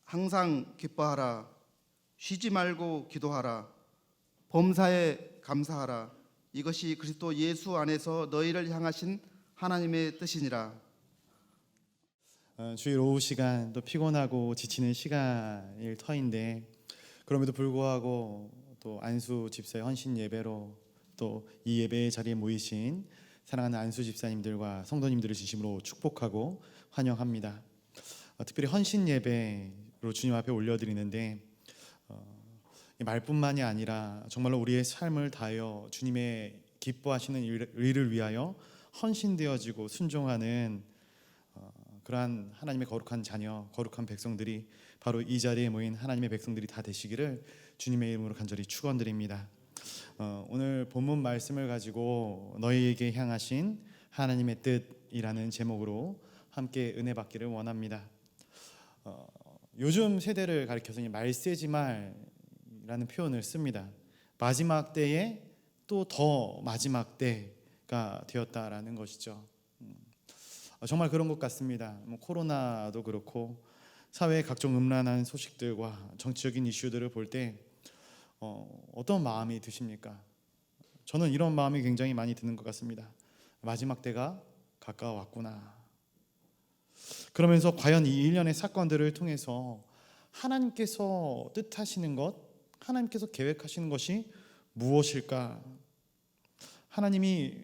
항상 기뻐하라. 쉬지 말고 기도하라. 범사에 감사하라. 이것이 그리스도 예수 안에서 너희를 향하신 하나님의 뜻이니라. 주일 오후 시간 또 피곤하고 지치는 시간일 터인데 그럼에도 불구하고 또 안수 집사의 헌신 예배로 또 이 예배의 자리에 모이신 사랑하는 안수 집사님들과 성도님들을 진심으로 축복하고 환영합니다. 특별히 헌신 예배로 주님 앞에 올려드리는데 이 말뿐만이 아니라 정말로 우리의 삶을 다하여 주님의 기뻐하시는 일을 위하여 헌신되어지고 순종하는 그러한 하나님의 거룩한 자녀, 거룩한 백성들이 바로 이 자리에 모인 하나님의 백성들이 다 되시기를 주님의 이름으로 간절히 축원드립니다. 오늘 본문 말씀을 가지고 너희에게 향하신 하나님의 뜻이라는 제목으로 함께 은혜 받기를 원합니다. 요즘 세대를 가리켜서 말세지말이라는 표현을 씁니다. 마지막 때에 또 더 마지막 때가 되었다라는 것이죠. 정말 그런 것 같습니다. 코로나도 그렇고 사회의 각종 음란한 소식들과 정치적인 이슈들을 볼 때 어떤 마음이 드십니까? 저는 이런 마음이 굉장히 많이 드는 것 같습니다. 마지막 때가 가까워왔구나. 그러면서 과연 이 일련의 사건들을 통해서 하나님께서 뜻하시는 것, 하나님께서 계획하시는 것이 무엇일까? 하나님이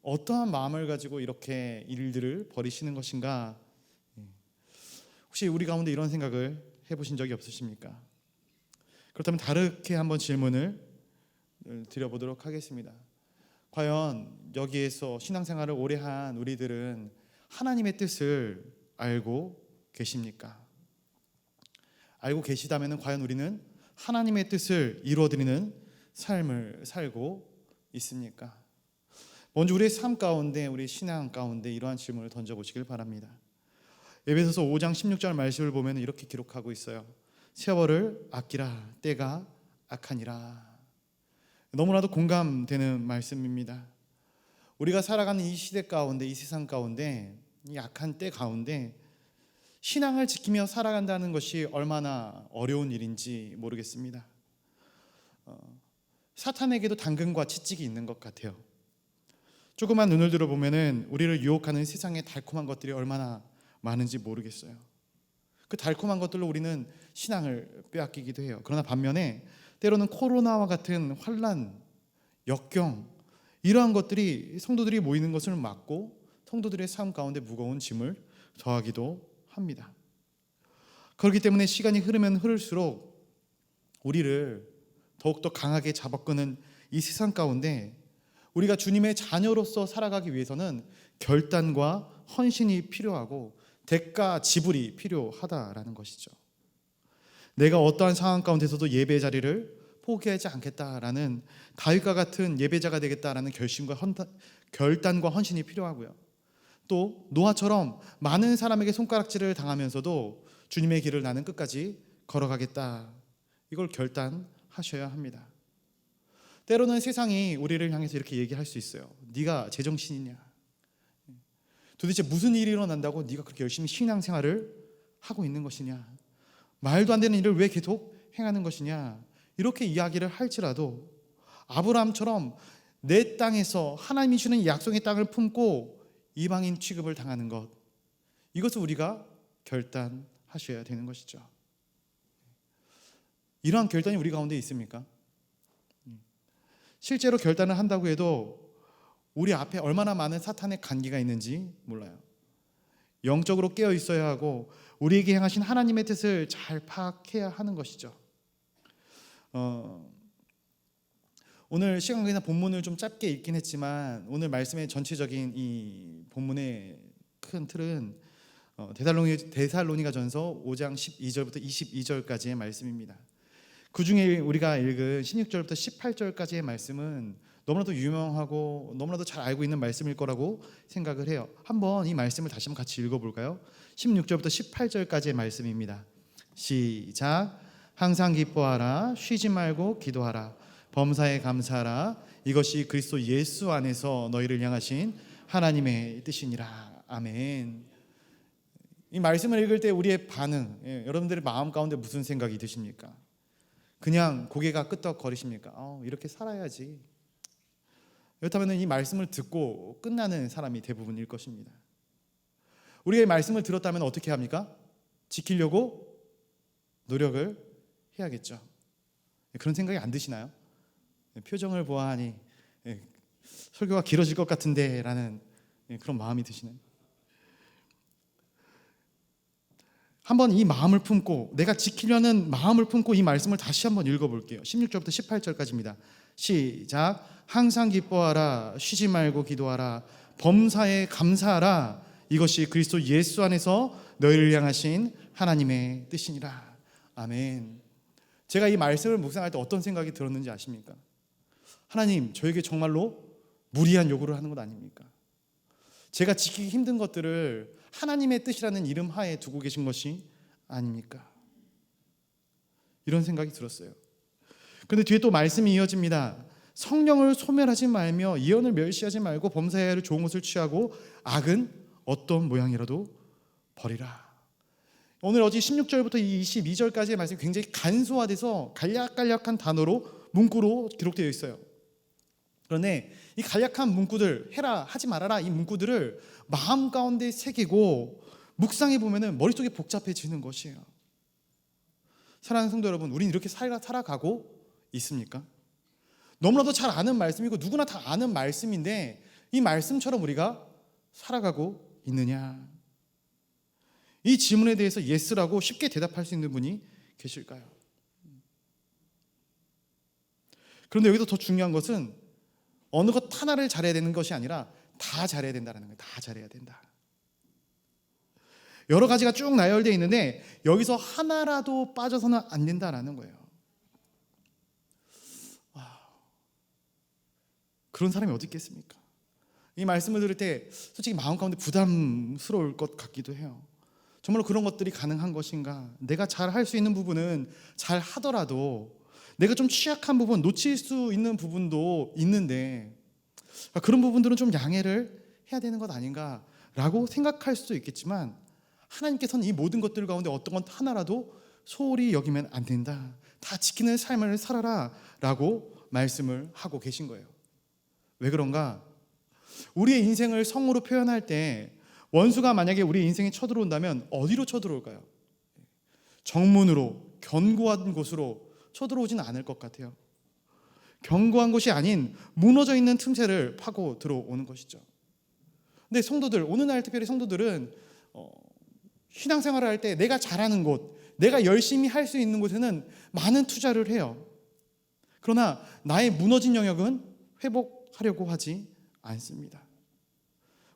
어떠한 마음을 가지고 이렇게 일들을 벌이시는 것인가? 혹시 우리 가운데 이런 생각을 해보신 적이 없으십니까? 그렇다면 다르게 한번 질문을 드려보도록 하겠습니다. 과연 여기에서 신앙생활을 오래 한 우리들은 하나님의 뜻을 알고 계십니까? 알고 계시다면 과연 우리는 하나님의 뜻을 이루어드리는 삶을 살고 있습니까? 먼저 우리의 삶 가운데, 우리 신앙 가운데 이러한 질문을 던져보시길 바랍니다. 에베소서 5장 16절 말씀을 보면 이렇게 기록하고 있어요. 세월을 아끼라, 때가 악하니라. 너무나도 공감되는 말씀입니다. 우리가 살아가는 이 시대 가운데, 이 세상 가운데, 이 악한 때 가운데 신앙을 지키며 살아간다는 것이 얼마나 어려운 일인지 모르겠습니다. 사탄에게도 당근과 채찍이 있는 것 같아요. 조그만 눈을 들어보면 우리를 유혹하는 세상의 달콤한 것들이 얼마나 많은지 모르겠어요. 그 달콤한 것들로 우리는 신앙을 빼앗기기도 해요. 그러나 반면에 때로는 코로나와 같은 환난, 역경 이러한 것들이 성도들이 모이는 것을 막고 성도들의 삶 가운데 무거운 짐을 더하기도 합니다. 그렇기 때문에 시간이 흐르면 흐를수록 우리를 더욱더 강하게 잡아끄는 이 세상 가운데 우리가 주님의 자녀로서 살아가기 위해서는 결단과 헌신이 필요하고 대가 지불이 필요하다라는 것이죠. 내가 어떠한 상황 가운데서도 예배 자리를 포기하지 않겠다라는 다윗과 같은 예배자가 되겠다라는 결단과 헌신이 필요하고요. 또 노아처럼 많은 사람에게 손가락질을 당하면서도 주님의 길을 나는 끝까지 걸어가겠다. 이걸 결단하셔야 합니다. 때로는 세상이 우리를 향해서 이렇게 얘기할 수 있어요. 네가 제정신이냐? 도대체 무슨 일이 일어난다고 네가 그렇게 열심히 신앙생활을 하고 있는 것이냐? 말도 안 되는 일을 왜 계속 행하는 것이냐? 이렇게 이야기를 할지라도 아브라함처럼 내 땅에서 하나님이 주는 약속의 땅을 품고 이방인 취급을 당하는 것, 이것을 우리가 결단하셔야 되는 것이죠. 이러한 결단이 우리 가운데 있습니까? 실제로 결단을 한다고 해도 우리 앞에 얼마나 많은 사탄의 간기가 있는지 몰라요. 영적으로 깨어 있어야 하고 우리에게 향하신 하나님의 뜻을 잘 파악해야 하는 것이죠. 오늘 시간 관계상 본문을 좀 짧게 읽긴 했지만 오늘 말씀의 전체적인 이 본문의 큰 틀은 데살로니가전서 5장 12절부터 22절까지의 말씀입니다. 그 중에 우리가 읽은 16절부터 18절까지의 말씀은 너무나도 유명하고 너무나도 잘 알고 있는 말씀일 거라고 생각을 해요. 한번 이 말씀을 다시 한번 같이 읽어볼까요? 16절부터 18절까지의 말씀입니다. 시작. 항상 기뻐하라. 쉬지 말고 기도하라. 범사에 감사하라. 이것이 그리스도 예수 안에서 너희를 향하신 하나님의 뜻이니라. 아멘. 이 말씀을 읽을 때 우리의 반응, 여러분들의 마음 가운데 무슨 생각이 드십니까? 그냥 고개가 끄덕거리십니까? 이렇게 살아야지. 그렇다면 이 말씀을 듣고 끝나는 사람이 대부분일 것입니다. 우리가 이 말씀을 들었다면 어떻게 합니까? 지키려고 노력을 해야겠죠. 그런 생각이 안 드시나요? 표정을 보아하니 설교가 길어질 것 같은데 라는 그런 마음이 드시나요? 한번 이 마음을 품고, 내가 지키려는 마음을 품고 이 말씀을 다시 한번 읽어볼게요. 16절부터 18절까지입니다. 시작. 항상 기뻐하라. 쉬지 말고 기도하라. 범사에 감사하라. 이것이 그리스도 예수 안에서 너희를 향하신 하나님의 뜻이니라. 아멘. 제가 이 말씀을 묵상할 때 어떤 생각이 들었는지 아십니까? 하나님, 저에게 정말로 무리한 요구를 하는 것 아닙니까? 제가 지키기 힘든 것들을 하나님의 뜻이라는 이름 하에 두고 계신 것이 아닙니까? 이런 생각이 들었어요. 그런데 뒤에 또 말씀이 이어집니다. 성령을 소멸하지 말며 예언을 멸시하지 말고 범사에 좋은 것을 취하고 악은 어떤 모양이라도 버리라. 오늘 어제 16절부터 22절까지의 말씀이 굉장히 간소화돼서 간략간략한 단어로 문구로 기록되어 있어요. 그런데 이 간략한 문구들, 해라 하지 말아라, 이 문구들을 마음 가운데 새기고 묵상해 보면은 머릿속이 복잡해지는 것이에요. 사랑하는 성도 여러분, 우리는 이렇게 살아가고 있습니까? 너무나도 잘 아는 말씀이고 누구나 다 아는 말씀인데 이 말씀처럼 우리가 살아가고 있느냐? 이 질문에 대해서 예스라고 쉽게 대답할 수 있는 분이 계실까요? 그런데 여기서 더 중요한 것은 어느 것 하나를 잘해야 되는 것이 아니라 다 잘해야 된다는 거예요. 다 잘해야 된다. 여러 가지가 쭉 나열되어 있는데 여기서 하나라도 빠져서는 안 된다라는 거예요. 그런 사람이 어디 있겠습니까? 이 말씀을 들을 때 솔직히 마음 가운데 부담스러울 것 같기도 해요. 정말로 그런 것들이 가능한 것인가? 내가 잘 할 수 있는 부분은 잘 하더라도 내가 좀 취약한 부분, 놓칠 수 있는 부분도 있는데 그런 부분들은 좀 양해를 해야 되는 것 아닌가라고 생각할 수도 있겠지만 하나님께서는 이 모든 것들 가운데 어떤 것 하나라도 소홀히 여기면 안 된다. 다 지키는 삶을 살아라 라고 말씀을 하고 계신 거예요. 왜 그런가? 우리의 인생을 성으로 표현할 때 원수가 만약에 우리 인생에 쳐들어온다면 어디로 쳐들어올까요? 정문으로, 견고한 곳으로 쳐들어오지는 않을 것 같아요. 견고한 곳이 아닌 무너져 있는 틈새를 파고 들어오는 것이죠. 근데 성도들, 오늘날 특별히 성도들은 신앙생활을 할 때 내가 잘하는 곳, 내가 열심히 할 수 있는 곳에는 많은 투자를 해요. 그러나 나의 무너진 영역은 회복하려고 하지 않습니다.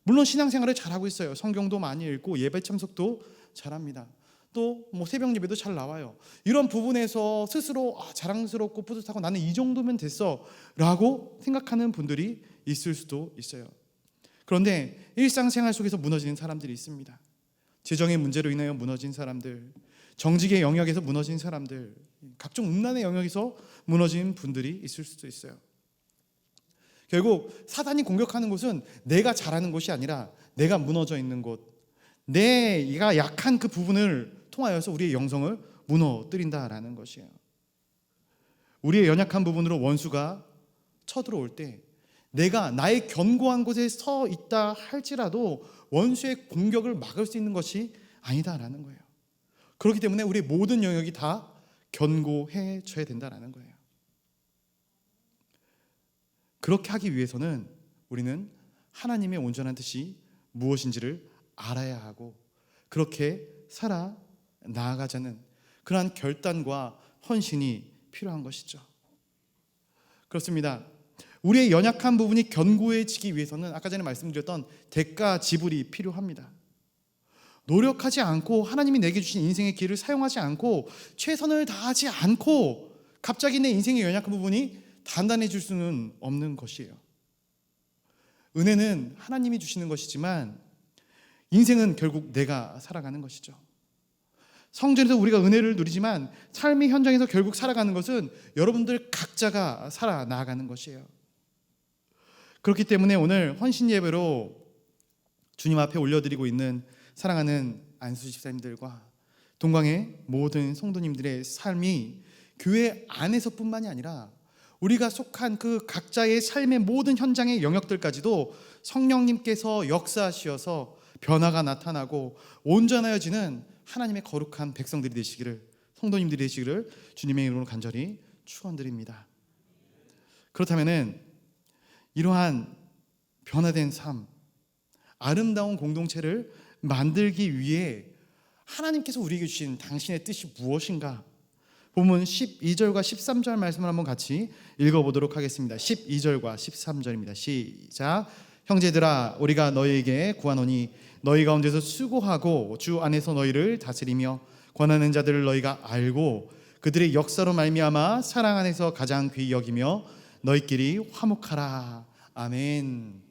물론 신앙생활을 잘하고 있어요. 성경도 많이 읽고 예배 참석도 잘합니다. 또 새벽 예배도 잘 나와요. 이런 부분에서 스스로 자랑스럽고 뿌듯하고 나는 이 정도면 됐어 라고 생각하는 분들이 있을 수도 있어요. 그런데 일상생활 속에서 무너지는 사람들이 있습니다. 재정의 문제로 인하여 무너진 사람들, 정직의 영역에서 무너진 사람들, 각종 음란의 영역에서 무너진 분들이 있을 수도 있어요. 결국 사단이 공격하는 곳은 내가 잘하는 곳이 아니라 내가 무너져 있는 곳, 내가 약한 그 부분을 통하여서 우리의 영성을 무너뜨린다라는 것이에요. 우리의 연약한 부분으로 원수가 쳐들어올 때 내가 나의 견고한 곳에 서 있다 할지라도 원수의 공격을 막을 수 있는 것이 아니다라는 거예요. 그렇기 때문에 우리의 모든 영역이 다 견고해져야 된다라는 거예요. 그렇게 하기 위해서는 우리는 하나님의 온전한 뜻이 무엇인지를 알아야 하고 그렇게 살아 나아가자는 그러한 결단과 헌신이 필요한 것이죠. 그렇습니다. 우리의 연약한 부분이 견고해지기 위해서는 아까 전에 말씀드렸던 대가 지불이 필요합니다. 노력하지 않고 하나님이 내게 주신 인생의 길을 사용하지 않고 최선을 다하지 않고 갑자기 내 인생의 연약한 부분이 단단해질 수는 없는 것이에요. 은혜는 하나님이 주시는 것이지만 인생은 결국 내가 살아가는 것이죠. 성전에서 우리가 은혜를 누리지만 삶의 현장에서 결국 살아가는 것은 여러분들 각자가 살아나가는 것이에요. 그렇기 때문에 오늘 헌신 예배로 주님 앞에 올려드리고 있는 사랑하는 안수 집사님들과 동광의 모든 성도님들의 삶이 교회 안에서뿐만이 아니라 우리가 속한 그 각자의 삶의 모든 현장의 영역들까지도 성령님께서 역사하시어서 변화가 나타나고 온전하여지는 하나님의 거룩한 백성들이 되시기를, 성도님들이 되시기를 주님의 이름으로 간절히 축원드립니다. 그렇다면은 이러한 변화된 삶, 아름다운 공동체를 만들기 위해 하나님께서 우리에게 주신 당신의 뜻이 무엇인가? 본문 12절과 13절 말씀을 한번 같이 읽어보도록 하겠습니다. 12절과 13절입니다. 시작. 형제들아, 우리가 너희에게 구하노니 너희 가운데서 수고하고 주 안에서 너희를 다스리며 권하는 자들을 너희가 알고 그들의 역사로 말미암아 사랑 안에서 가장 귀히 여기며 너희끼리 화목하라. 아멘.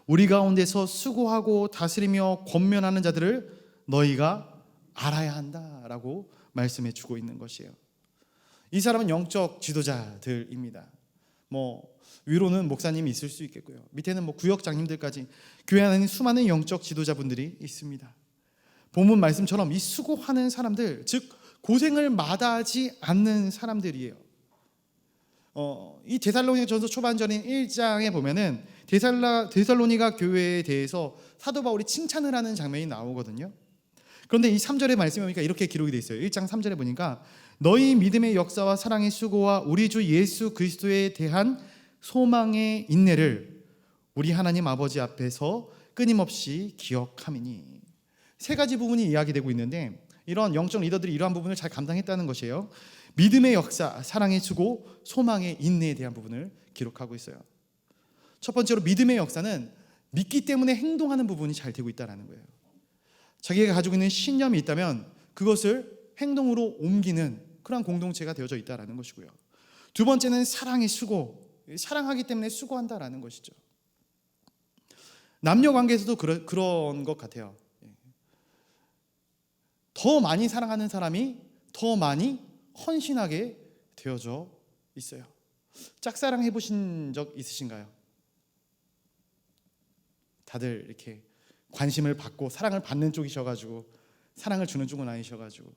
우리 가운데서 수고하고 다스리며 권면하는 자들을 너희가 알아야 한다라고 말씀해 주고 있는 것이에요. 이 사람은 영적 지도자들입니다. 위로는 목사님이 있을 수 있겠고요, 밑에는 구역장님들까지 교회 안에는 수많은 영적 지도자분들이 있습니다. 본문 말씀처럼 이 수고하는 사람들, 즉 고생을 마다하지 않는 사람들이에요. 이 데살로니가전서 초반절인 1장에 보면은 데살로니가 교회에 대해서 사도 바울이 칭찬을 하는 장면이 나오거든요. 그런데 이 3절의 말씀에 보니까 이렇게 기록이 되어 있어요. 1장 3절에 보니까 너희 믿음의 역사와 사랑의 수고와 우리 주 예수 그리스도에 대한 소망의 인내를 우리 하나님 아버지 앞에서 끊임없이 기억함이니. 세 가지 부분이 이야기되고 있는데 이런 영적 리더들이 이러한 부분을 잘 감당했다는 것이에요. 믿음의 역사, 사랑의 수고, 소망의 인내에 대한 부분을 기록하고 있어요. 첫 번째로 믿음의 역사는 믿기 때문에 행동하는 부분이 잘 되고 있다는 거예요. 자기가 가지고 있는 신념이 있다면 그것을 행동으로 옮기는 그런 공동체가 되어져 있다는 것이고요. 두 번째는 사랑의 수고, 사랑하기 때문에 수고한다라는 것이죠. 남녀 관계에서도 그런 것 같아요. 더 많이 사랑하는 사람이 더 많이 헌신하게 되어져 있어요. 짝사랑 해보신 적 있으신가요? 다들 이렇게 관심을 받고 사랑을 받는 쪽이셔가지고 사랑을 주는 쪽은 아니셔가지고,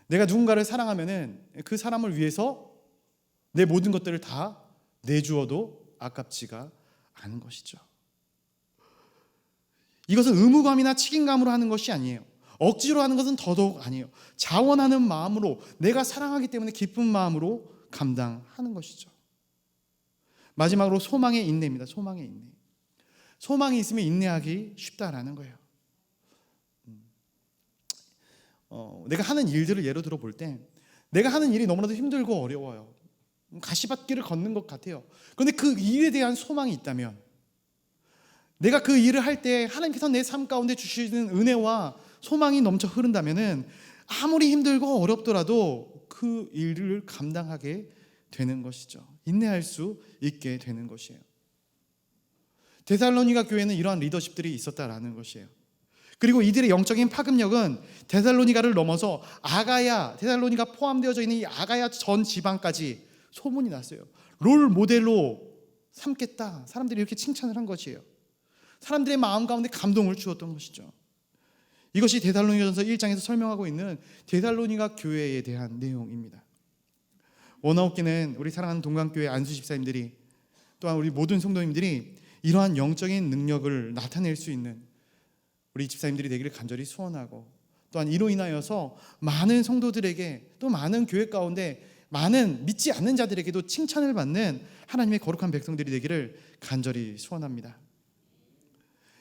내가 누군가를 사랑하면은 그 사람을 위해서 내 모든 것들을 다 내주어도 아깝지가 않은 것이죠. 이것은 의무감이나 책임감으로 하는 것이 아니에요. 억지로 하는 것은 더더욱 아니에요. 자원하는 마음으로, 내가 사랑하기 때문에 기쁜 마음으로 감당하는 것이죠. 마지막으로 소망의 인내입니다. 소망의 인내. 소망이 있으면 인내하기 쉽다라는 거예요. 내가 하는 일들을 예로 들어 볼 때 내가 하는 일이 너무나도 힘들고 어려워요. 가시밭길을 걷는 것 같아요. 그런데 그 일에 대한 소망이 있다면, 내가 그 일을 할 때 하나님께서 내 삶 가운데 주시는 은혜와 소망이 넘쳐 흐른다면은 아무리 힘들고 어렵더라도 그 일을 감당하게 되는 것이죠. 인내할 수 있게 되는 것이에요. 데살로니가 교회는 이러한 리더십들이 있었다라는 것이에요. 그리고 이들의 영적인 파급력은 데살로니가를 넘어서 아가야, 데살로니가 포함되어져 있는 이 아가야 전 지방까지 소문이 났어요. 롤 모델로 삼겠다, 사람들이 이렇게 칭찬을 한 것이에요. 사람들의 마음 가운데 감동을 주었던 것이죠. 이것이 데살로니가전서 1장에서 설명하고 있는 데살로니가 교회에 대한 내용입니다. 원하옵기는 우리 사랑하는 동강교회 안수 집사님들이, 또한 우리 모든 성도님들이 이러한 영적인 능력을 나타낼 수 있는 우리 집사님들이 되기를 간절히 소원하고, 또한 이로 인하여서 많은 성도들에게, 또 많은 교회 가운데 많은 믿지 않는 자들에게도 칭찬을 받는 하나님의 거룩한 백성들이 되기를 간절히 소원합니다.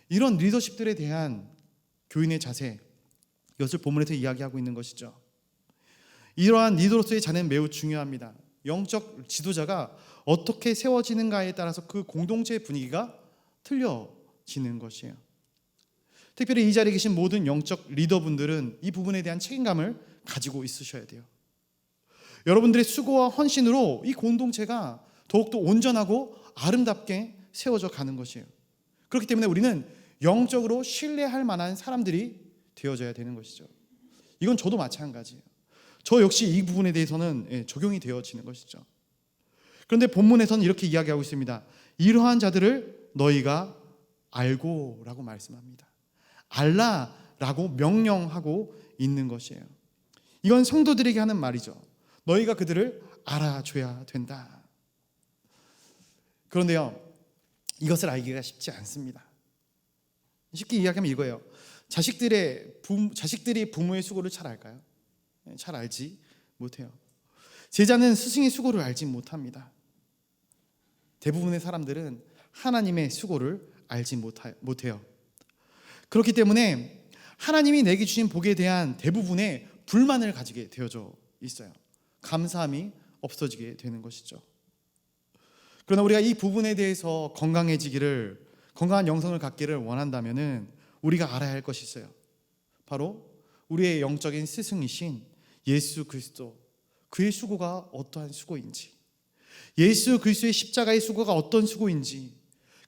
이런 리더십들에 대한 교인의 자세, 이것을 본문에서 이야기하고 있는 것이죠. 이러한 리더로서의 자세는 매우 중요합니다. 영적 지도자가 어떻게 세워지는가에 따라서 그 공동체의 분위기가 틀려지는 것이에요. 특별히 이 자리에 계신 모든 영적 리더분들은 이 부분에 대한 책임감을 가지고 있으셔야 돼요. 여러분들의 수고와 헌신으로 이 공동체가 더욱더 온전하고 아름답게 세워져 가는 것이에요. 그렇기 때문에 우리는 영적으로 신뢰할 만한 사람들이 되어져야 되는 것이죠. 이건 저도 마찬가지예요. 저 역시 이 부분에 대해서는 적용이 되어지는 것이죠. 그런데 본문에서는 이렇게 이야기하고 있습니다. 이러한 자들을 너희가 알고 라고 말씀합니다. 알라, 라고 명령하고 있는 것이에요. 이건 성도들에게 하는 말이죠. 너희가 그들을 알아줘야 된다. 그런데요, 이것을 알기가 쉽지 않습니다. 쉽게 이야기하면 이거예요. 자식들이 부모의 수고를 잘 알까요? 잘 알지 못해요. 제자는 스승의 수고를 알지 못합니다. 대부분의 사람들은 하나님의 수고를 알지 못해요. 그렇기 때문에 하나님이 내게 주신 복에 대한 대부분의 불만을 가지게 되어져 있어요. 감사함이 없어지게 되는 것이죠. 그러나 우리가 이 부분에 대해서 건강한 영성을 갖기를 원한다면은 우리가 알아야 할 것이 있어요. 바로 우리의 영적인 스승이신 예수 그리스도, 그의 수고가 어떠한 수고인지, 예수 그리스도의 십자가의 수고가 어떤 수고인지,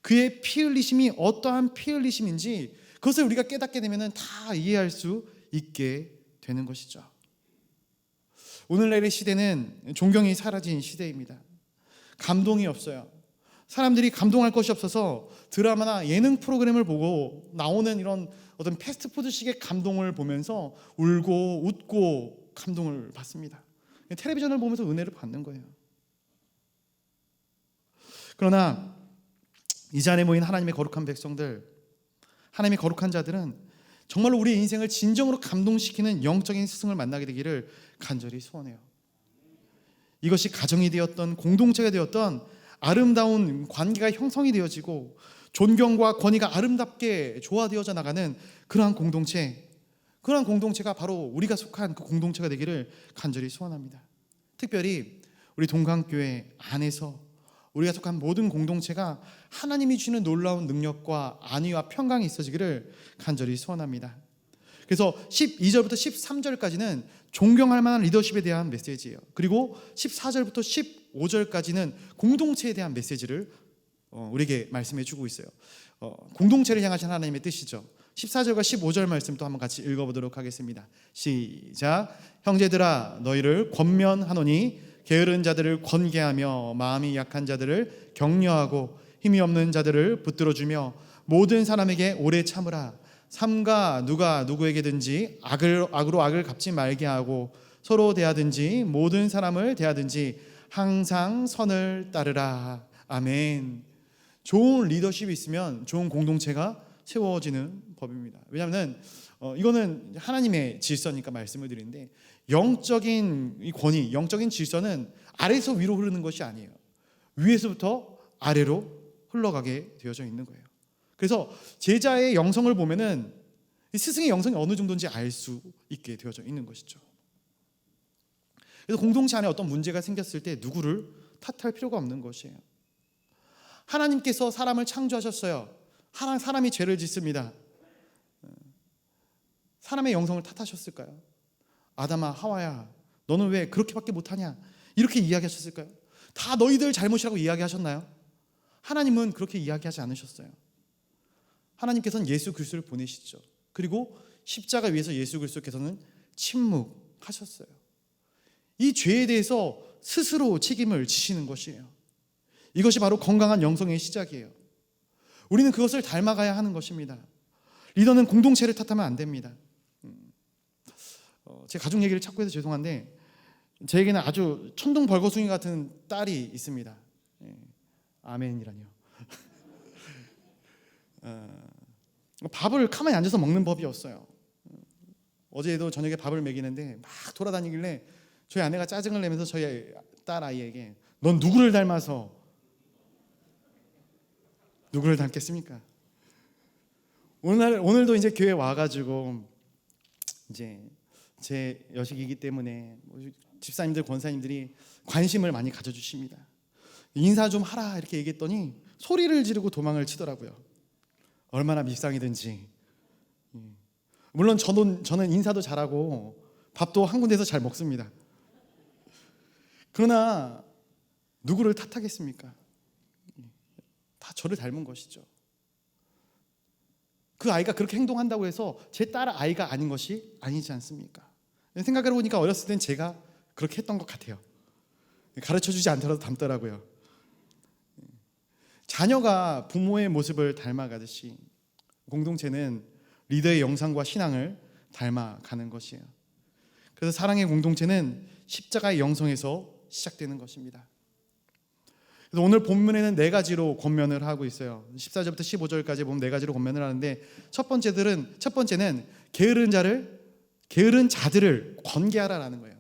그의 피 흘리심이 어떠한 피 흘리심인지, 그것을 우리가 깨닫게 되면 다 이해할 수 있게 되는 것이죠. 오늘날의 시대는 존경이 사라진 시대입니다. 감동이 없어요. 사람들이 감동할 것이 없어서 드라마나 예능 프로그램을 보고 나오는 이런 어떤 패스트푸드식의 감동을 보면서 울고 웃고 감동을 받습니다. 텔레비전을 보면서 은혜를 받는 거예요. 그러나 이 자리에 모인 하나님의 거룩한 백성들, 하나님의 거룩한 자들은 정말로 우리의 인생을 진정으로 감동시키는 영적인 스승을 만나게 되기를 간절히 소원해요. 이것이 가정이 되었던, 공동체가 되었던 아름다운 관계가 형성이 되어지고 존경과 권위가 아름답게 조화되어져 나가는 그러한 공동체가 바로 우리가 속한 그 공동체가 되기를 간절히 소원합니다. 특별히 우리 동강교회 안에서 우리가 속한 모든 공동체가 하나님이 주시는 놀라운 능력과 안위와 평강이 있어지기를 간절히 소원합니다. 그래서 12절부터 13절까지는 존경할 만한 리더십에 대한 메시지예요. 그리고 14절부터 15절까지는 공동체에 대한 메시지를 우리에게 말씀해 주고 있어요. 공동체를 향하신 하나님의 뜻이죠. 14절과 15절 말씀도 한번 같이 읽어보도록 하겠습니다. 시작. 형제들아 너희를 권면하노니 게으른 자들을 권계하며 마음이 약한 자들을 격려하고 힘이 없는 자들을 붙들어주며 모든 사람에게 오래 참으라. 삼가 누가 누구에게든지 악으로 악을 갚지 말게 하고 서로 대하든지 모든 사람을 대하든지 항상 선을 따르라. 아멘. 좋은 리더십이 있으면 좋은 공동체가 세워지는 법입니다. 왜냐하면 이거는 하나님의 질서니까 말씀을 드리는데, 영적인 권위, 영적인 질서는 아래에서 위로 흐르는 것이 아니에요. 위에서부터 아래로 흘러가게 되어져 있는 거예요. 그래서 제자의 영성을 보면은 스승의 영성이 어느 정도인지 알 수 있게 되어져 있는 것이죠. 그래서 공동체 안에 어떤 문제가 생겼을 때 누구를 탓할 필요가 없는 것이에요. 하나님께서 사람을 창조하셨어요. 사람이 죄를 짓습니다. 사람의 영성을 탓하셨을까요? 아담아, 하와야, 너는 왜 그렇게밖에 못하냐? 이렇게 이야기하셨을까요? 다 너희들 잘못이라고 이야기하셨나요? 하나님은 그렇게 이야기하지 않으셨어요. 하나님께서는 예수 그리스도를 보내시죠. 그리고 십자가 위에서 예수 그리스도께서는 침묵하셨어요. 이 죄에 대해서 스스로 책임을 지시는 것이에요. 이것이 바로 건강한 영성의 시작이에요. 우리는 그것을 닮아가야 하는 것입니다. 리더는 공동체를 탓하면 안 됩니다. 제 가족 얘기를 자꾸 해서 죄송한데 저에게는 아주 천둥 벌거숭이 같은 딸이 있습니다. 아멘이라니요. 밥을 가만히 앉아서 먹는 법이 없어요. 어제도 저녁에 밥을 먹이는데 막 돌아다니길래 저희 아내가 짜증을 내면서 저희 딸 아이에게 넌 누구를 닮아서 누구를 닮겠습니까? 오늘도 이제 교회 와가지고 이제 제 여식이기 때문에 집사님들 권사님들이 관심을 많이 가져주십니다. 인사 좀 하라 이렇게 얘기했더니 소리를 지르고 도망을 치더라고요. 얼마나 밉상이든지. 물론 저는 인사도 잘하고 밥도 한 군데서 잘 먹습니다. 그러나 누구를 탓하겠습니까? 다 저를 닮은 것이죠. 그 아이가 그렇게 행동한다고 해서 제 딸 아이가 아닌 것이 아니지 않습니까? 생각해 보니까 어렸을 땐 제가 그렇게 했던 것 같아요. 가르쳐주지 않더라도 닮더라고요. 자녀가 부모의 모습을 닮아가듯이 공동체는 리더의 영상과 신앙을 닮아가는 것이에요. 그래서 사랑의 공동체는 십자가의 영성에서 시작되는 것입니다. 그래서 오늘 본문에는 네 가지로 권면을 하고 있어요. 14절부터 15절까지 보면 네 가지로 권면을 하는데 첫 번째는 게으른 자들을 권계하라라는 거예요.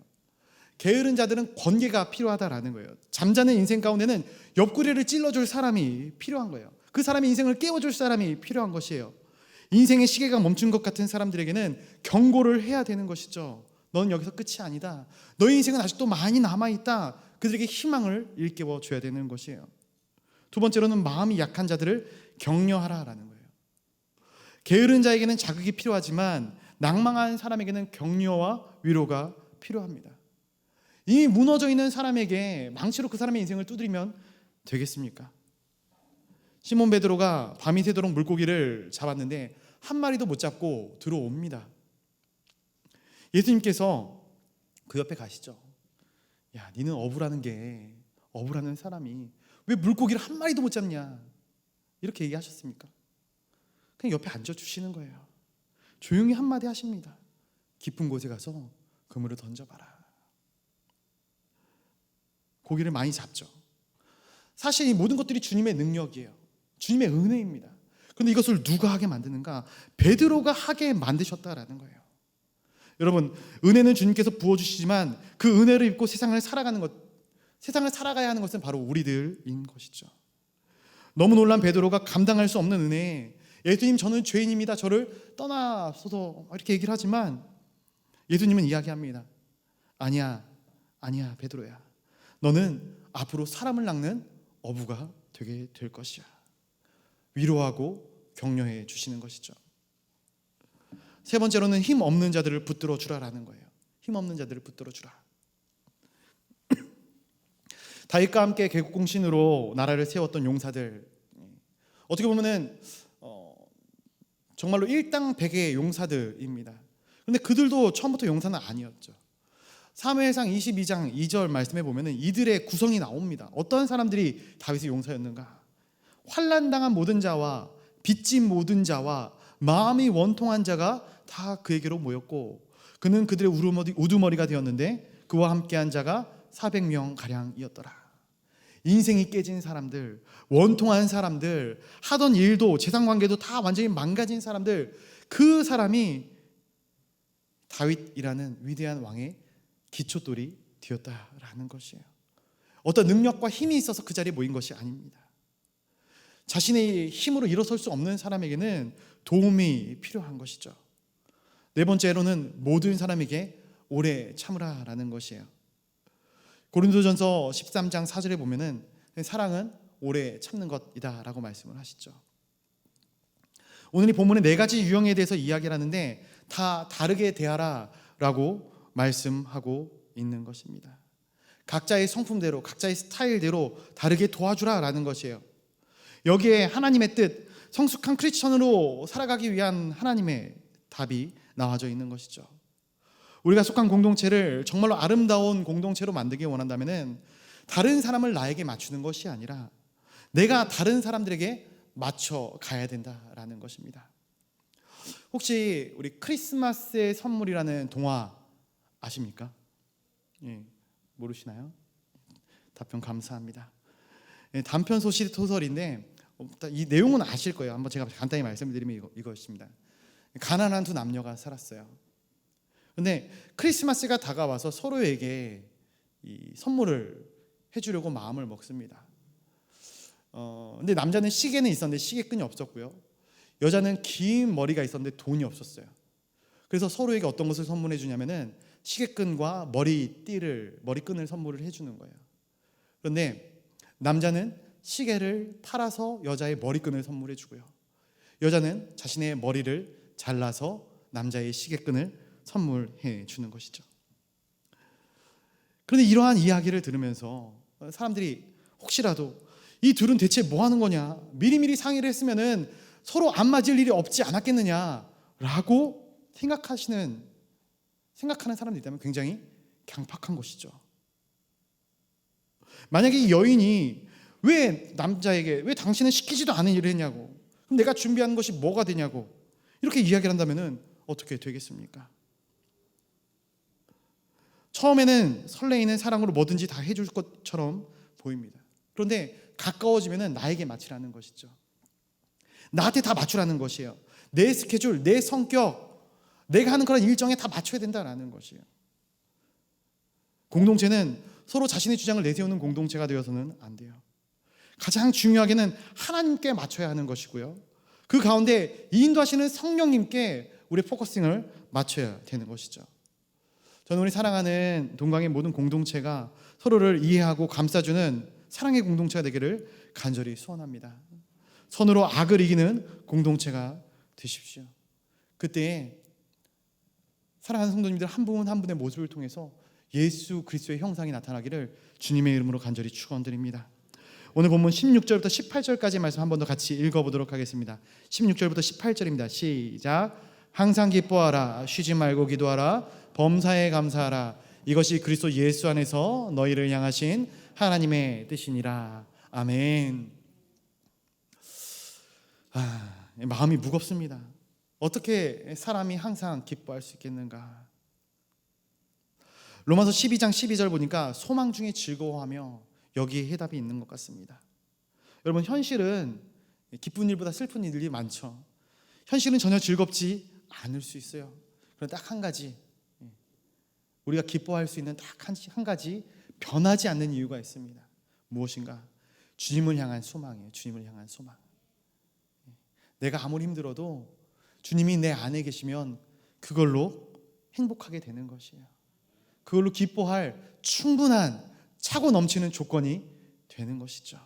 게으른 자들은 권계가 필요하다라는 거예요. 잠자는 인생 가운데는 옆구리를 찔러줄 사람이 필요한 거예요. 그 사람의 인생을 깨워줄 사람이 필요한 것이에요. 인생의 시계가 멈춘 것 같은 사람들에게는 경고를 해야 되는 것이죠. 넌 여기서 끝이 아니다. 너의 인생은 아직도 많이 남아있다. 그들에게 희망을 일깨워 줘야 되는 것이에요. 두 번째로는 마음이 약한 자들을 격려하라라는 거예요. 게으른 자에게는 자극이 필요하지만 낭망한 사람에게는 격려와 위로가 필요합니다. 이미 무너져 있는 사람에게 망치로 그 사람의 인생을 두드리면 되겠습니까? 시몬 베드로가 밤이 새도록 물고기를 잡았는데 한 마리도 못 잡고 들어옵니다. 예수님께서 그 옆에 가시죠. 야, 니는 어부라는 사람이 왜 물고기를 한 마리도 못 잡냐? 이렇게 얘기하셨습니까? 그냥 옆에 앉아주시는 거예요. 조용히 한마디 하십니다. 깊은 곳에 가서 그물을 던져봐라. 고기를 많이 잡죠. 사실 이 모든 것들이 주님의 능력이에요. 주님의 은혜입니다. 그런데 이것을 누가 하게 만드는가? 베드로가 하게 만드셨다라는 거예요. 여러분, 은혜는 주님께서 부어주시지만 그 은혜를 입고 세상을 살아가야 하는 것은 바로 우리들인 것이죠. 너무 놀란 베드로가 감당할 수 없는 은혜, 예수님 저는 죄인입니다. 저를 떠나소서 이렇게 얘기를 하지만 예수님은 이야기합니다. 아니야 베드로야. 너는 앞으로 사람을 낚는 어부가 되게 될 것이야. 위로하고 격려해 주시는 것이죠. 세 번째로는 힘 없는 자들을 붙들어 주라라는 거예요. 힘 없는 자들을 붙들어 주라. 다윗과 함께 개국공신으로 나라를 세웠던 용사들, 어떻게 보면은 정말로 일당백의 용사들입니다. 그런데 그들도 처음부터 용사는 아니었죠. 사무엘상 22장 2절 말씀에 보면은 이들의 구성이 나옵니다. 어떤 사람들이 다윗의 용사였는가? 환난당한 모든 자와 빚진 모든 자와 마음이 원통한 자가 다 그에게로 모였고 그는 그들의 우두머리가 되었는데 그와 함께한 자가 400명 가량이었더라. 인생이 깨진 사람들, 원통한 사람들, 하던 일도 재산관계도 다 완전히 망가진 사람들, 그 사람이 다윗이라는 위대한 왕의 기초돌이 되었다라는 것이에요. 어떤 능력과 힘이 있어서 그 자리에 모인 것이 아닙니다. 자신의 힘으로 일어설 수 없는 사람에게는 도움이 필요한 것이죠. 네 번째로는 모든 사람에게 오래 참으라라는 것이에요. 고린도전서 13장 4절에 보면은 사랑은 오래 참는 것이다라고 말씀을 하시죠. 오늘 이 본문의 네 가지 유형에 대해서 이야기를 하는데 다 다르게 대하라라고 말씀하고 있는 것입니다. 각자의 성품대로, 각자의 스타일대로 다르게 도와주라라는 것이에요. 여기에 하나님의 뜻, 성숙한 크리스천으로 살아가기 위한 하나님의 답이 나와져 있는 것이죠. 우리가 속한 공동체를 정말로 아름다운 공동체로 만들기 원한다면 다른 사람을 나에게 맞추는 것이 아니라 내가 다른 사람들에게 맞춰 가야 된다라는 것입니다. 혹시 우리 크리스마스의 선물이라는 동화 아십니까? 예, 모르시나요? 답변 감사합니다. 예, 단편 소설인데 이 내용은 아실 거예요. 한번 제가 간단히 말씀드리면 이것입니다. 가난한 두 남녀가 살았어요. 근데 크리스마스가 다가와서 서로에게 이 선물을 해주려고 마음을 먹습니다. 근데 남자는 시계는 있었는데 시계끈이 없었고요. 여자는 긴 머리가 있었는데 돈이 없었어요. 그래서 서로에게 어떤 것을 선물해 주냐면은 시계끈과 머리끈을 선물을 해주는 거예요. 그런데 남자는 시계를 팔아서 여자의 머리끈을 선물해 주고요. 여자는 자신의 머리를 잘라서 남자의 시계끈을 선물해 주는 것이죠. 그런데 이러한 이야기를 들으면서 사람들이 혹시라도 이 둘은 대체 뭐 하는 거냐, 미리미리 상의를 했으면은 서로 안 맞을 일이 없지 않았겠느냐라고 생각하는 사람들이 있다면 굉장히 강팍한 것이죠. 만약에 이 여인이 왜 남자에게 왜 당신은 시키지도 않은 일을 했냐고, 그럼 내가 준비한 것이 뭐가 되냐고 이렇게 이야기를 한다면 어떻게 되겠습니까? 처음에는 설레이는 사랑으로 뭐든지 다 해줄 것처럼 보입니다. 그런데 가까워지면 나에게 맞추라는 것이죠. 나한테 다 맞추라는 것이에요. 내 스케줄, 내 성격, 내가 하는 그런 일정에 다 맞춰야 된다는 것이에요. 공동체는 서로 자신의 주장을 내세우는 공동체가 되어서는 안 돼요. 가장 중요하게는 하나님께 맞춰야 하는 것이고요. 그 가운데 인도하시는 성령님께 우리의 포커싱을 맞춰야 되는 것이죠. 저는 우리 사랑하는 동강의 모든 공동체가 서로를 이해하고 감싸주는 사랑의 공동체가 되기를 간절히 소원합니다. 선으로 악을 이기는 공동체가 되십시오. 그때 사랑하는 성도님들 한 분 한 분의 모습을 통해서 예수 그리스도의 형상이 나타나기를 주님의 이름으로 간절히 축원드립니다. 오늘 본문 16절부터 18절까지 말씀 한 번 더 같이 읽어보도록 하겠습니다. 16절부터 18절입니다. 시작. 항상 기뻐하라. 쉬지 말고 기도하라. 범사에 감사하라. 이것이 그리스도 예수 안에서 너희를 향하신 하나님의 뜻이니라. 아멘. 마음이 무겁습니다. 어떻게 사람이 항상 기뻐할 수 있겠는가? 로마서 12장 12절 보니까 소망 중에 즐거워하며 여기에 해답이 있는 것 같습니다. 여러분, 현실은 기쁜 일보다 슬픈 일이 많죠. 현실은 전혀 즐겁지 않을 수 있어요. 그런데 딱 한 가지, 우리가 기뻐할 수 있는 딱 한 가지 변하지 않는 이유가 있습니다. 무엇인가? 주님을 향한 소망이에요. 주님을 향한 소망. 내가 아무리 힘들어도 주님이 내 안에 계시면 그걸로 행복하게 되는 것이에요. 그걸로 기뻐할 충분한 차고 넘치는 조건이 되는 것이죠.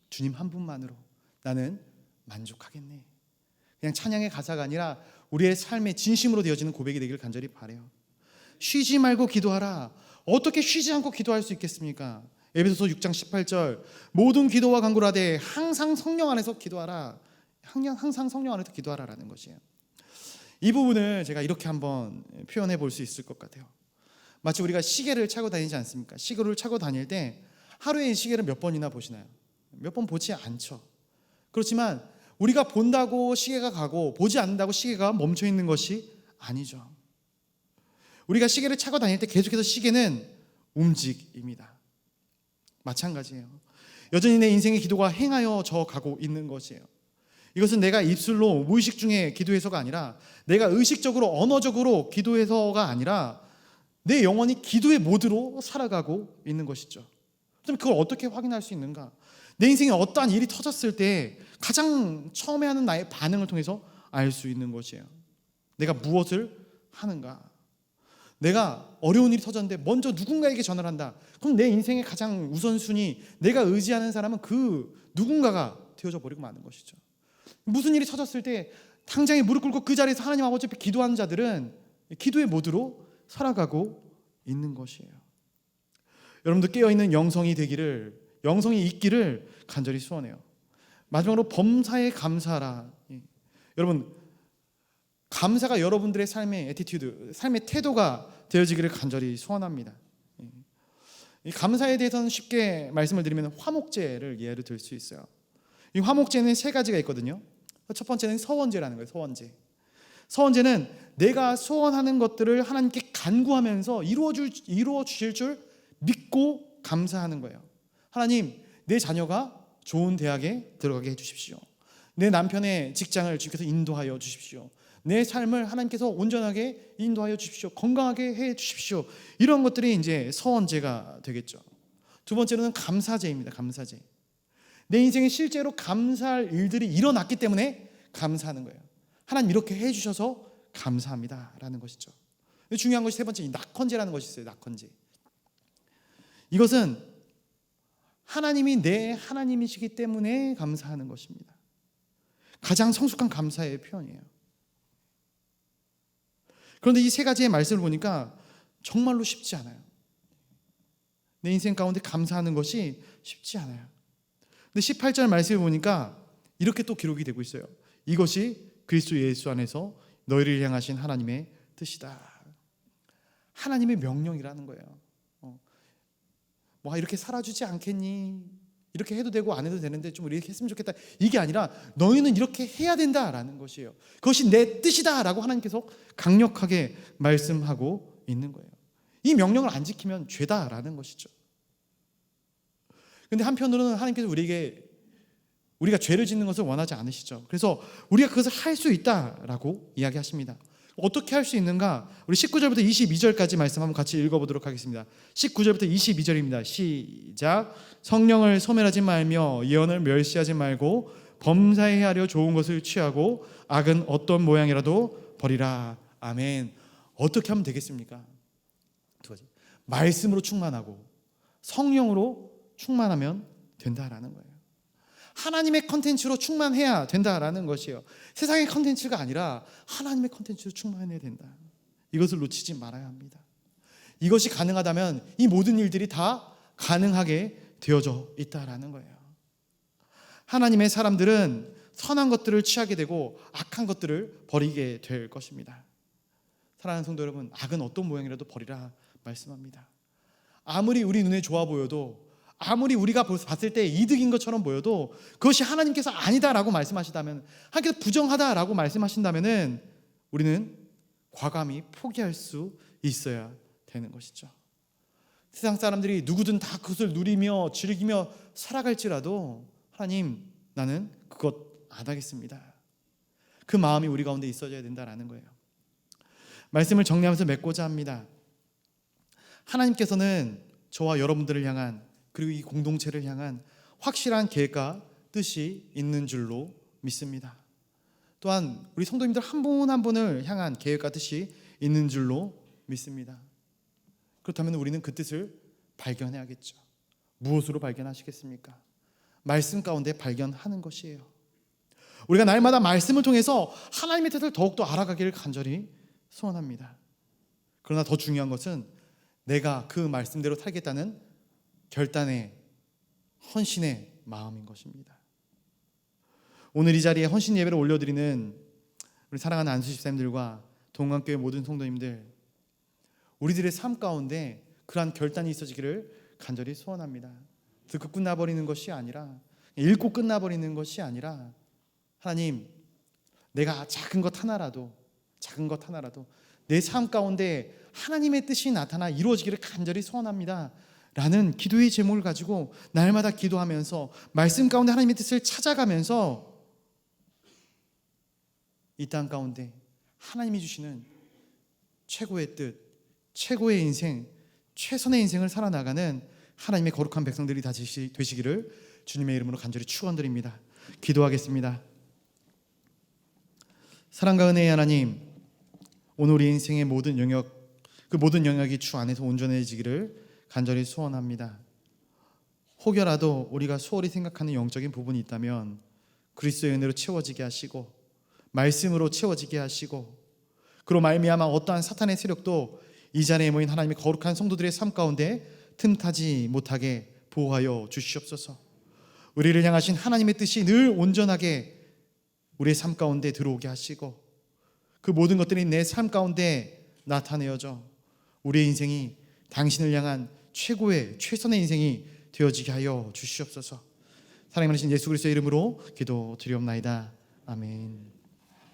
주님 한 분만으로 나는 만족하겠네. 그냥 찬양의 가사가 아니라 우리의 삶의 진심으로 되어지는 고백이 되기를 간절히 바라요. 쉬지 말고 기도하라. 어떻게 쉬지 않고 기도할 수 있겠습니까? 에베소서 6장 18절 모든 기도와 간구를 하되 항상 성령 안에서 기도하라. 항상 성령 안에서 기도하라라는 것이에요. 이 부분을 제가 이렇게 한번 표현해 볼 수 있을 것 같아요. 마치 우리가 시계를 차고 다니지 않습니까? 시계를 차고 다닐 때 하루에 이 시계를 몇 번이나 보시나요? 몇 번 보지 않죠. 그렇지만 우리가 본다고 시계가 가고 보지 않는다고 시계가 멈춰 있는 것이 아니죠. 우리가 시계를 차고 다닐 때 계속해서 시계는 움직입니다. 마찬가지예요. 여전히 내 인생의 기도가 행하여져 가고 있는 것이에요. 이것은 내가 입술로 무의식 중에 기도해서가 아니라 내가 의식적으로 언어적으로 기도해서가 아니라 내 영혼이 기도의 모드로 살아가고 있는 것이죠. 그럼 그걸 어떻게 확인할 수 있는가? 내 인생에 어떠한 일이 터졌을 때 가장 처음에 하는 나의 반응을 통해서 알 수 있는 것이에요. 내가 무엇을 하는가? 내가 어려운 일이 터졌는데 먼저 누군가에게 전화를 한다. 그럼 내 인생의 가장 우선순위, 내가 의지하는 사람은 그 누군가가 되어져 버리고 마는 것이죠. 무슨 일이 터졌을 때 당장에 무릎 꿇고 그 자리에서 하나님 아버지 앞에 기도하는 자들은 기도의 모드로 살아가고 있는 것이에요. 여러분들 깨어있는 영성이 되기를, 영성이 있기를 간절히 소원해요. 마지막으로 범사에 감사하라. 여러분, 감사가 여러분들의 삶의 애티튜드, 삶의 태도가 되어지기를 간절히 소원합니다. 이 감사에 대해서는 쉽게 말씀을 드리면 화목제를 예를 들 수 있어요. 이 화목제는 세 가지가 있거든요. 첫 번째는 서원제라는 거예요. 서원제. 서원제는 내가 소원하는 것들을 하나님께 간구하면서 이루어 주실 줄 믿고 감사하는 거예요. 하나님, 내 자녀가 좋은 대학에 들어가게 해주십시오. 내 남편의 직장을 주님께서 인도하여 주십시오. 내 삶을 하나님께서 온전하게 인도하여 주십시오. 건강하게 해 주십시오. 이런 것들이 이제 서원제가 되겠죠. 두 번째로는 감사제입니다. 감사제. 내 인생에 실제로 감사할 일들이 일어났기 때문에 감사하는 거예요. 하나님 이렇게 해주셔서 감사합니다 라는 것이죠. 중요한 것이 세 번째, 낙헌제라는 것이 있어요. 낙헌제. 이것은 하나님이 내 하나님이시기 때문에 감사하는 것입니다. 가장 성숙한 감사의 표현이에요. 그런데 이 세 가지의 말씀을 보니까 정말로 쉽지 않아요. 내 인생 가운데 감사하는 것이 쉽지 않아요. 근데 18절 말씀을 보니까 이렇게 또 기록이 되고 있어요. 이것이 그리스도 예수 안에서 너희를 향하신 하나님의 뜻이다. 하나님의 명령이라는 거예요. 뭐 이렇게 살아주지 않겠니? 이렇게 해도 되고 안 해도 되는데 좀 이렇게 했으면 좋겠다. 이게 아니라 너희는 이렇게 해야 된다라는 것이에요. 그것이 내 뜻이다라고 하나님께서 강력하게 말씀하고 있는 거예요. 이 명령을 안 지키면 죄다라는 것이죠. 근데 한편으로는 하나님께서 우리가 죄를 짓는 것을 원하지 않으시죠. 그래서 우리가 그것을 할 수 있다라고 이야기하십니다. 어떻게 할 수 있는가? 우리 19절부터 22절까지 말씀 한번 같이 읽어보도록 하겠습니다. 19절부터 22절입니다. 시작. 성령을 소멸하지 말며 예언을 멸시하지 말고 범사에 하려 좋은 것을 취하고 악은 어떤 모양이라도 버리라. 아멘. 어떻게 하면 되겠습니까? 두 가지. 말씀으로 충만하고 성령으로 충만하면 된다라는 거예요. 하나님의 컨텐츠로 충만해야 된다라는 것이에요. 세상의 컨텐츠가 아니라 하나님의 컨텐츠로 충만해야 된다. 이것을 놓치지 말아야 합니다. 이것이 가능하다면 이 모든 일들이 다 가능하게 되어져 있다라는 거예요. 하나님의 사람들은 선한 것들을 취하게 되고 악한 것들을 버리게 될 것입니다. 사랑하는 성도 여러분, 악은 어떤 모양이라도 버리라 말씀합니다. 아무리 우리 눈에 좋아 보여도, 아무리 우리가 봤을 때 이득인 것처럼 보여도 그것이 하나님께서 아니다라고 말씀하시다면, 하나님께서 부정하다라고 말씀하신다면 우리는 과감히 포기할 수 있어야 되는 것이죠. 세상 사람들이 누구든 다 그것을 누리며 즐기며 살아갈지라도 하나님, 나는 그것 안 하겠습니다. 그 마음이 우리 가운데 있어야 된다라는 거예요. 말씀을 정리하면서 맺고자 합니다. 하나님께서는 저와 여러분들을 향한, 그리고 이 공동체를 향한 확실한 계획과 뜻이 있는 줄로 믿습니다. 또한 우리 성도님들 한 분 한 분을 향한 계획과 뜻이 있는 줄로 믿습니다. 그렇다면 우리는 그 뜻을 발견해야겠죠. 무엇으로 발견하시겠습니까? 말씀 가운데 발견하는 것이에요. 우리가 날마다 말씀을 통해서 하나님의 뜻을 더욱더 알아가기를 간절히 소원합니다. 그러나 더 중요한 것은 내가 그 말씀대로 살겠다는 결단의, 헌신의 마음인 것입니다. 오늘 이 자리에 헌신 예배를 올려드리는 우리 사랑하는 안수 집사님들과 동관교회 모든 성도님들, 우리들의 삶 가운데 그러한 결단이 있어지기를 간절히 소원합니다. 듣고 끝나버리는 것이 아니라, 읽고 끝나버리는 것이 아니라, 하나님, 내가 작은 것 하나라도 내 삶 가운데 하나님의 뜻이 나타나 이루어지기를 간절히 소원합니다 라는 기도의 제목을 가지고 날마다 기도하면서 말씀 가운데 하나님의 뜻을 찾아가면서 이 땅 가운데 하나님이 주시는 최고의 뜻, 최고의 인생, 최선의 인생을 살아나가는 하나님의 거룩한 백성들이 다 되시기를 주님의 이름으로 간절히 축원드립니다. 기도하겠습니다. 사랑과 은혜의 하나님, 오늘 우리 인생의 모든 영역, 그 모든 영역이 주 안에서 온전해지기를 간절히 소원합니다. 혹여라도 우리가 소홀히 생각하는 영적인 부분이 있다면 그리스도의 은혜로 채워지게 하시고 말씀으로 채워지게 하시고, 그로 말미암아 어떠한 사탄의 세력도 이 자리에 모인 하나님의 거룩한 성도들의 삶 가운데 틈타지 못하게 보호하여 주시옵소서. 우리를 향하신 하나님의 뜻이 늘 온전하게 우리의 삶 가운데 들어오게 하시고, 그 모든 것들이 내 삶 가운데 나타내어져 우리의 인생이 당신을 향한 최고의 최선의 인생이 되어지게 하여 주시옵소서. 사랑하신 예수 그리스도의 이름으로 기도드리옵나이다. 아멘.